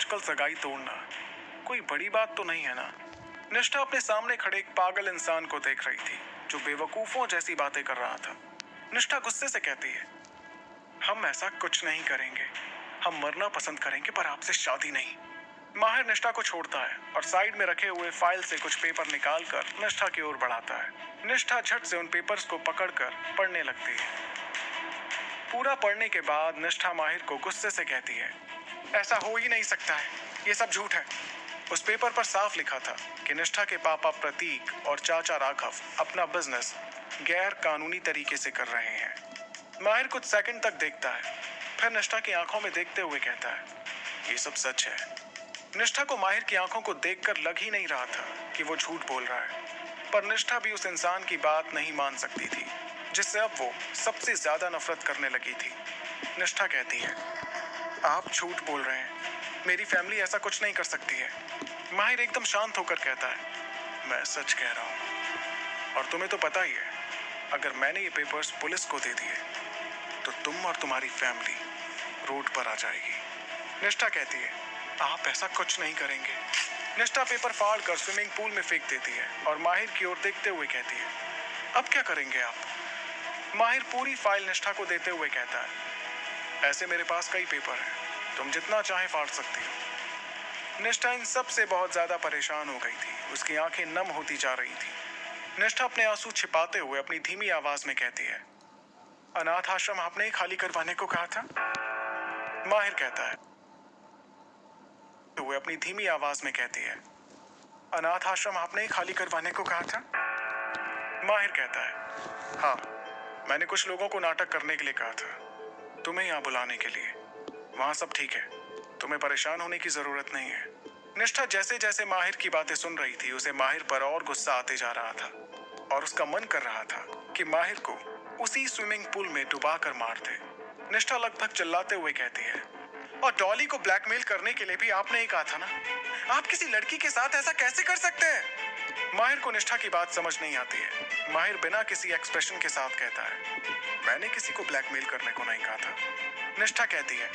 आजकल सगाई तोड़ना कोई बड़ी बात तो नहीं है ना। निष्ठा अपने सामने खड़े एक पागल इंसान को देख रही थी जो बेवकूफों जैसी बातें कर रहा था। निष्ठा गुस्से से कहती है, हम ऐसा कुछ नहीं करेंगे, हम मरना पसंद करेंगे पर आपसे शादी नहीं। माहिर निष्ठा को छोड़ता है और साइड में रखे हुए फाइल से कुछ पेपर निकालकर निष्ठा की ओर बढ़ाता है। निष्ठा झट से उन पेपर्स को पकड़कर पढ़ने लगती है। पूरा पढ़ने के बाद निष्ठा माहिर को गुस्से से कहती है, ऐसा हो ही नहीं सकता है, ये सब झूठ है। उस पेपर पर साफ लिखा था कि निष्ठा के पापा प्रतीक और चाचा राघव अपना बिजनेस गैर कानूनी तरीके से कर रहे हैं। माहिर कुछ सेकंड तक देखता है, फिर निष्ठा की आंखों में देखते हुए कहता है, ये सब सच है। निष्ठा को माहिर की आंखों को देखकर लग ही नहीं रहा था कि वो झूठ बोल रहा है, पर निष्ठा भी उस इंसान की बात नहीं मान सकती थी जिससे अब वो सबसे ज्यादा नफरत करने लगी थी। निष्ठा कहती है, आप झूठ बोल रहे हैं, मेरी फैमिली ऐसा कुछ नहीं कर सकती है। माहिर एकदम शांत होकर कहता है, मैं सच कह रहा हूँ और तुम्हें तो पता ही है, अगर मैंने ये पेपर्स पुलिस को दे दिए तो तुम और तुम्हारी फैमिली रोड पर आ जाएगी। निष्ठा कहती है, आप ऐसा कुछ नहीं करेंगे। निष्ठा पेपर फाड़ कर स्विमिंग पूल में फेंक देती है और माहिर की ओर देखते हुए कहती है, अब क्या करेंगे आप? माहिर पूरी फाइल निष्ठा को देते हुए कहता है, ऐसे मेरे पास कई पेपर हैं, तुम जितना चाहे फाड़ सकती हो। निष्ठा इन सब से बहुत ज्यादा परेशान हो गई थी, उसकी आंखें नम होती जा रही थी। निष्ठा अपने आंसू छिपाते हुए अपनी धीमी आवाज में कहती है, अनाथ आश्रम आपने ही खाली करवाने को कहा था। माहिर कहता है, वो अपनी धीमी आवाज में कहती है, अनाथ आश्रम आपने ही खाली करवाने को कहा था। माहिर कहता है, हाँ, मैंने कुछ लोगों को नाटक करने के लिए कहा था, तुम्हें यहाँ बुलाने के लिए। वहाँ सब ठीक है, तुम्हें परेशान होने की जरूरत नहीं है। निष्ठा जैसे जैसे माहिर की बातें सुन रही थी, उसे माहिर पर और गुस्सा आते जा रहा था और उसका मन कर रहा था कि माहिर को उसी स्विमिंग पूल में डुबा कर मार दे। निष्ठा लगभग चिल्लाते हुए कहती है, और डॉली को ब्लैकमेल करने के लिए भी आपने ही कहा था ना, आप किसी लड़की के साथ ऐसा कैसे कर सकते हैं? माहिर को निष्ठा की बात समझ नहीं आती है। माहिर बिना किसी एक्सप्रेशन के साथ कहता है, मैंने किसी को ब्लैकमेल करने को नहीं कहा था। निष्ठा कहती है,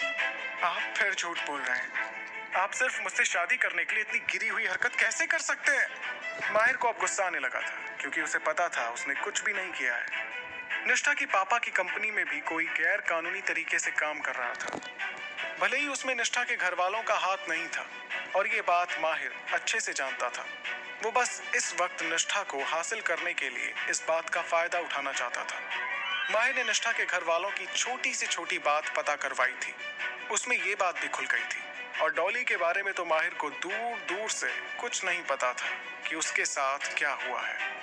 आप फिर झूठ बोल रहे हैं, आप सिर्फ मुझसे शादी करने के लिए इतनी गिरी हुई हरकत कैसे कर सकते हैं? माहिर को अब गुस्सा आने लगा था क्योंकि उसे पता था उसने कुछ भी नहीं किया है। निष्ठा की पापा की कंपनी में भी कोई गैर कानूनी तरीके से काम कर रहा था, भले ही उसमें निष्ठा के घर वालों का हाथ नहीं था और ये बात माहिर अच्छे से जानता था। वो बस इस वक्त निष्ठा को हासिल करने के लिए इस बात का फायदा उठाना चाहता था। माहिर ने निष्ठा के घर वालों की छोटी से छोटी बात पता करवाई थी, उसमें ये बात भी खुल गई थी। और डॉली के बारे में तो माहिर को दूर दूर से कुछ नहीं पता था कि उसके साथ क्या हुआ है।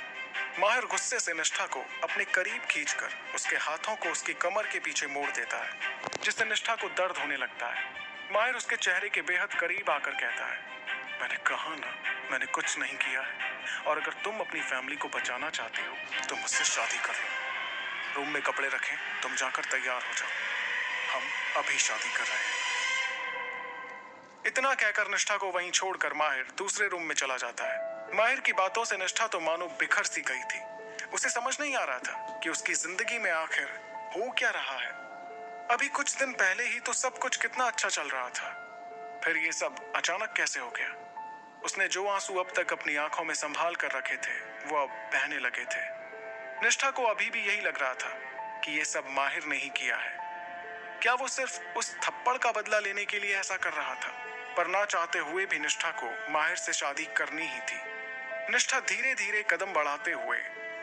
माहिर गुस्से से निष्ठा को अपने करीब खींचकर उसके हाथों को उसकी कमर के पीछे मोड़ देता है, जिससे निष्ठा को दर्द होने लगता है। माहिर उसके चेहरे के बेहद करीब आकर कहता है, मैंने कहा ना, मैंने कुछ नहीं किया है और अगर तुम अपनी फैमिली को बचाना चाहती हो तो मुझसे शादी कर लो। रूम में कपड़े रखें, तुम जाकर तैयार हो जाओ, हम अभी शादी कर रहे हैं। इतना कहकर निष्ठा को वहीं छोड़कर माहिर दूसरे रूम में चला जाता है। माहिर की बातों से निष्ठा तो मानो बिखर सी गई थी। उसे समझ नहीं आ रहा था कि उसकी जिंदगी में आखिर हो क्या रहा है। अभी कुछ दिन पहले ही तो सब कुछ कितना अच्छा चल रहा था, फिर ये सब अचानक कैसे हो गया? उसने जो आंसू अब तक अपनी आंखों में संभाल कर रखे थे वो अब बहने लगे थे। निष्ठा को अभी भी यही लग रहा था कि ये सब माहिर ने ही किया है। क्या वो सिर्फ उस थप्पड़ का बदला लेने के लिए ऐसा कर रहा था? पर ना चाहते हुए भी निष्ठा को माहिर से शादी करनी ही थी। निष्ठा धीरे धीरे कदम बढ़ाते हुए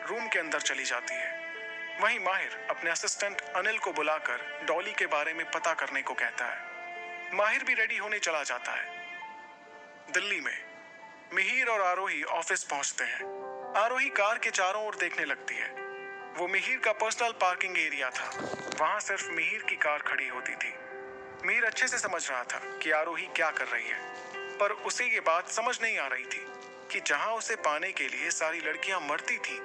रूम के अंदर चली जाती है। वहीं माहिर अपने असिस्टेंट अनिल को बुलाकर डॉली के बारे में पता करने को कहता है। माहिर भी रेडी होने चला जाता है। दिल्ली में मिहिर और आरोही ऑफिस पहुंचते हैं। आरोही कार के चारों ओर देखने लगती है। वो मिहिर का पर्सनल पार्किंग एरिया था, वहां सिर्फ मिहिर की कार खड़ी होती थी। मिहिर अच्छे से समझ रहा था कि आरोही क्या कर रही है, पर उसे ये बात समझ नहीं आ रही थी कि जहां उसे पाने के लिए सारी लड़कियां मरती थी,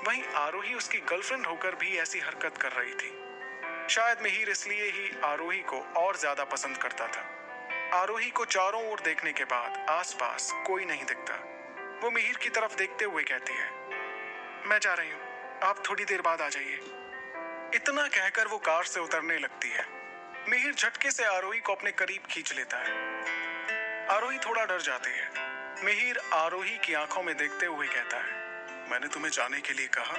वहीं आरोही उसकी गर्लफ्रेंड होकर भी ऐसी हरकत कर रही थी। शायद मिहिर इसलिए ही आरोही को और ज्यादा पसंद करता था। आरोही को चारों ओर देखने के बाद आसपास कोई नहीं दिखता। वो मिहिर की तरफ देखते हुए कहती है, मैं जा रही हूँ, आप थोड़ी देर बाद आ जाइए। इतना कहकर वो कार से उतरने लगती है। मिहिर झटके से आरोही को अपने करीब खींच लेता है। आरोही थोड़ा डर जाती है। मिहिर आरोही की आंखों में देखते हुए कहता है, मैंने तुम्हें जाने के लिए कहा।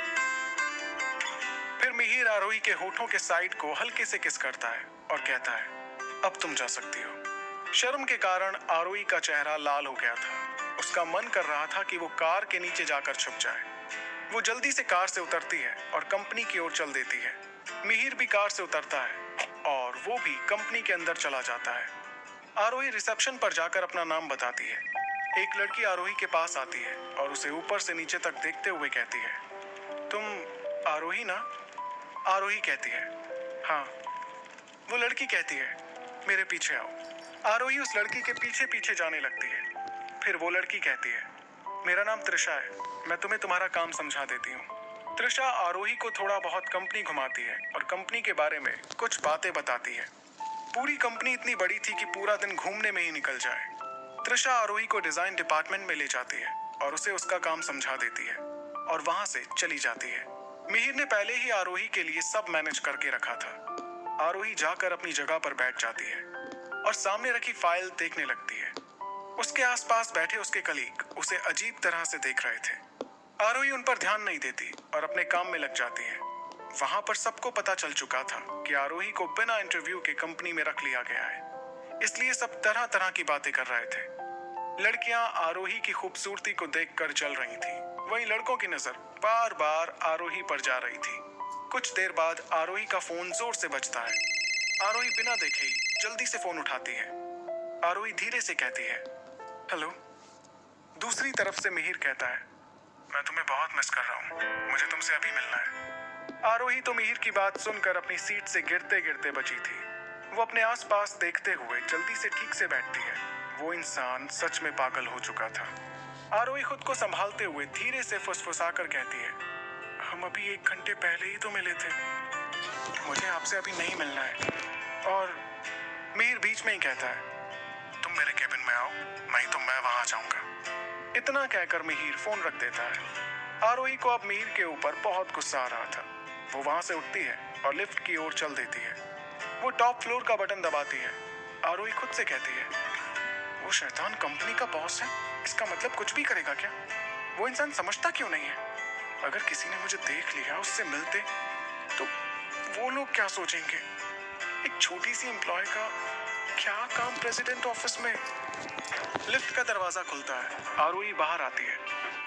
फिर मिहिर आरोही के होठों के साइड को हल्के से किस करता है और कहता है, अब तुम जा सकती हो। शर्म के कारण आरोही का चेहरा लाल हो गया था। उसका मन कर रहा था कि वो कार के नीचे जाकर छुप जाए। वो जल्दी से कार से उतरती है और कंपनी की ओर चल देती है। मिहिर भी कार से उतरता है और वो भी कंपनी के अंदर चला जाता है। आरोही रिसेप्शन पर जाकर अपना नाम बताती है। एक लड़की आरोही के पास आती है और उसे ऊपर से नीचे तक देखते हुए कहती है, तुम आरोही ना? आरोही कहती है, हाँ। वो लड़की कहती है, मेरे पीछे आओ। आरोही उस लड़की के पीछे पीछे जाने लगती है। फिर वो लड़की कहती है, मेरा नाम त्रिशा है, मैं तुम्हें तुम्हारा काम समझा देती हूँ। त्रिशा आरोही को थोड़ा बहुत कंपनी घुमाती है और कंपनी के बारे में कुछ बातें बताती है। पूरी कंपनी इतनी बड़ी थी कि पूरा दिन घूमने में ही निकल जाए। त्रिशा आरोही को डिजाइन डिपार्टमेंट में ले जाती है और उसे उसका काम समझा देती है और वहां से चली जाती है। मिहिर ने पहले ही आरोही के लिए सब मैनेज करके रखा था। आरोही जाकर अपनी जगह पर बैठ जाती है और सामने रखी फाइल देखने लगती है। उसके आसपास बैठे उसके कलीग उसे अजीब तरह से देख रहे थे। आरोही उन पर ध्यान नहीं देती और अपने काम में लग जाती है। वहां पर सबको पता चल चुका था कि आरोही को बिना इंटरव्यू के कंपनी में रख लिया गया है, इसलिए सब तरह तरह की बातें कर रहे थे। लड़कियां आरोही की खूबसूरती को देखकर जल रही थीं। वहीं लड़कों की नजर बार बार आरोही पर जा रही थी। कुछ देर बाद आरोही का फोन जोर से बजता है। आरोही बिना देखे ही जल्दी से फोन उठाती है। आरोही धीरे से कहती है, हेलो। दूसरी तरफ से मिहिर कहता है, मैं तुम्हें बहुत मिस कर रहा हूँ, मुझे तुमसे अभी मिलना है। आरोही तो मिहिर की बात सुनकर अपनी सीट से गिरते गिरते बची थी। वो अपने आसपास देखते हुए जल्दी से ठीक से बैठती है। वो इंसान सच में पागल हो चुका था। आरोही खुद को संभालते हुए धीरे से फुसफुसाकर कहती है, हम अभी 1 घंटे पहले ही तो मिले थे, मुझे आपसे अभी नहीं मिलना है। और मिहिर बीच में ही कहता है, तुम मेरे केबिन में आओ, नहीं तो मैं वहां जाऊंगा। इतना कहकर मिहिर फोन रख देता है। आरोही को अब मिहिर के ऊपर बहुत गुस्सा आ रहा था। वो वहां से उठती है और लिफ्ट की ओर चल देती है। वो टॉप फ्लोर का बटन दबाती है। आरोही खुद से कहती है, वो शैतान कंपनी का बॉस है, इसका मतलब कुछ भी करेगा क्या? वो इंसान समझता क्यों नहीं है? अगर किसी ने मुझे देख लिया, उससे मिलते, तो वो लोग क्या सोचेंगे? एक छोटी सी एम्प्लॉय का क्या काम प्रेसिडेंट ऑफिस में? लिफ्ट का दरवाजा खुलता है। आरोही बाहर आती है।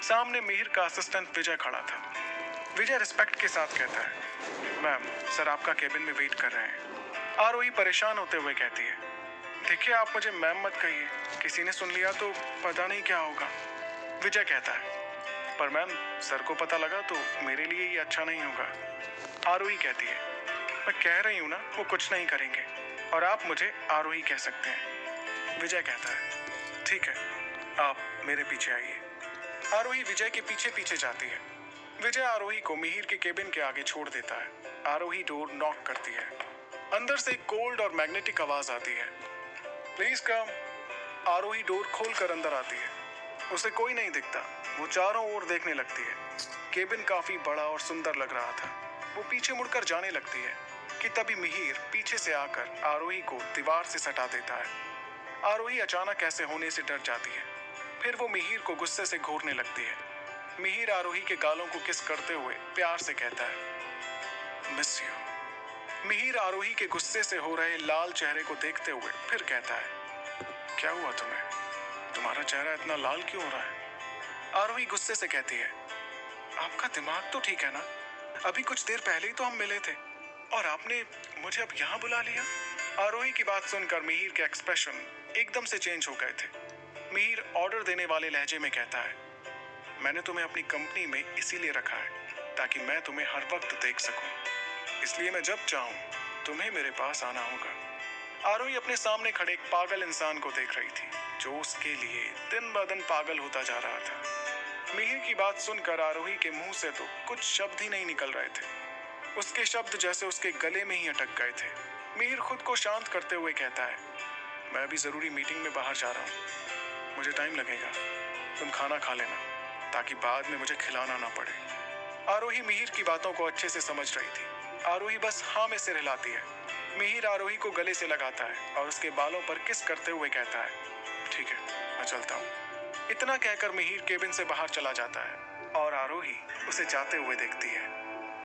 सामने मिहिर का असिस्टेंट विजय खड़ा था। विजय रिस्पेक्ट के साथ कहता है, मैम, सर आपका केबिन में वेट कर रहे हैं। आरोही परेशान होते हुए कहती है, देखिए आप मुझे मैम मत कहिए, किसी ने सुन लिया तो पता नहीं क्या होगा। विजय कहता है, पर मैम सर को पता लगा तो मेरे लिए ये अच्छा नहीं होगा। आरोही कहती है, मैं कह रही हूँ ना, वो कुछ नहीं करेंगे और आप मुझे आरोही कह सकते हैं। विजय कहता है, ठीक है, आप मेरे पीछे आइए। आरोही विजय के पीछे पीछे जाती है। विजय आरोही को मिहिर के केबिन के आगे छोड़ देता है। आरोही डोर नॉक करती है। अंदर से कोल्ड और मैग्नेटिक आवाज आती है, प्लीज कम। आरोही डोर खोलकर अंदर आती है। उसे कोई नहीं दिखता। वो चारों ओर देखने लगती है। केबिन काफी बड़ा और सुंदर लग रहा था। वो पीछे मुड़कर जाने लगती है कि तभी मिहिर पीछे से आकर आरोही को दीवार से सटा देता है। आरोही अचानक ऐसे होने से डर जाती है। फिर वो मिहिर को गुस्से से घूरने लगती है। मिहिर आरोही के गालों को किस करते हुए प्यार से कहता है, मिस यू। मिहिर आरोही के गुस्से से हो रहे लाल चेहरे को देखते हुए फिर कहता है, क्या हुआ तुम्हें? तुम्हारा चेहरा इतना लाल क्यों हो रहा है? आरोही गुस्से से कहती है, आपका दिमाग तो ठीक है ना? अभी कुछ देर पहले ही तो हम मिले थे और आपने मुझे अब यहाँ बुला लिया। आरोही की बात सुनकर मिहिर के एक्सप्रेशन एकदम से चेंज हो गए थे। मिहिर ऑर्डर देने वाले लहजे में कहता है, मैंने तुम्हें अपनी कंपनी में इसीलिए रखा है ताकि मैं तुम्हें हर वक्त देख सकूं। इसलिए मैं जब चाहूं तुम्हें मेरे पास आना होगा। आरोही अपने सामने खड़े एक पागल इंसान को देख रही थी जो उसके लिए दिन ब दिन पागल होता जा रहा था। मिहिर की बात सुनकर आरोही के मुंह से तो कुछ शब्द ही नहीं निकल रहे थे। उसके शब्द जैसे उसके गले में ही अटक गए थे। मिहिर खुद को शांत करते हुए कहता है, मैं अभी जरूरी मीटिंग में बाहर जा रहा हूँ, मुझे टाइम लगेगा, तुम खाना खा लेना ताकि बाद में मुझे खिलाना ना पड़े। आरोही मिहिर की बातों को अच्छे से समझ रही थी। आरोही बस हाँ में सिर हिलाती है। मिहिर आरोही को गले से लगाता है और उसके बालों पर किस करते हुए कहता है, ठीक है, मैं चलता हूँ। इतना कहकर मिहिर केबिन से बाहर चला जाता है और आरोही उसे जाते हुए देखती है।